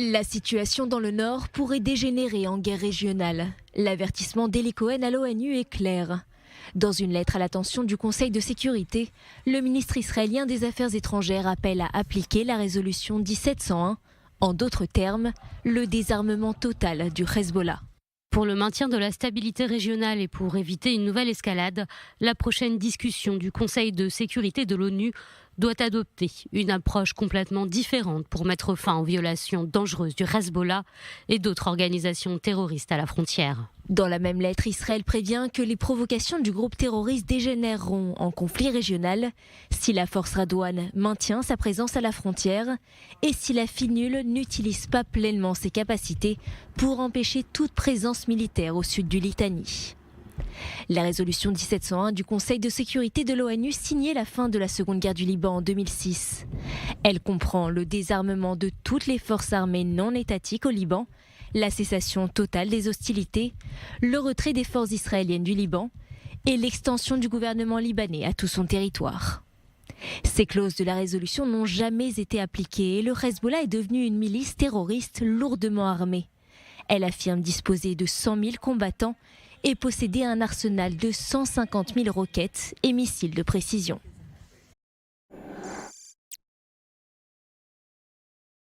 La situation dans le Nord pourrait dégénérer en guerre régionale. L'avertissement d'Eli Cohen à l'ONU est clair. Dans une lettre à l'attention du Conseil de sécurité, le ministre israélien des Affaires étrangères appelle à appliquer la résolution 1701, en d'autres termes, le désarmement total du Hezbollah. Pour le maintien de la stabilité régionale et pour éviter une nouvelle escalade, la prochaine discussion du Conseil de sécurité de l'ONU doit adopter une approche complètement différente pour mettre fin aux violations dangereuses du Hezbollah et d'autres organisations terroristes à la frontière. Dans la même lettre, Israël prévient que les provocations du groupe terroriste dégénéreront en conflit régional si la force Radouane maintient sa présence à la frontière et si la FINUL n'utilise pas pleinement ses capacités pour empêcher toute présence militaire au sud du Litanie. La résolution 1701 du Conseil de sécurité de l'ONU signait la fin de la Seconde Guerre du Liban en 2006. Elle comprend le désarmement de toutes les forces armées non étatiques au Liban, la cessation totale des hostilités, le retrait des forces israéliennes du Liban et l'extension du gouvernement libanais à tout son territoire. Ces clauses de la résolution n'ont jamais été appliquées et le Hezbollah est devenu une milice terroriste lourdement armée. Elle affirme disposer de 100 000 combattants et posséder un arsenal de 150 000 roquettes et missiles de précision.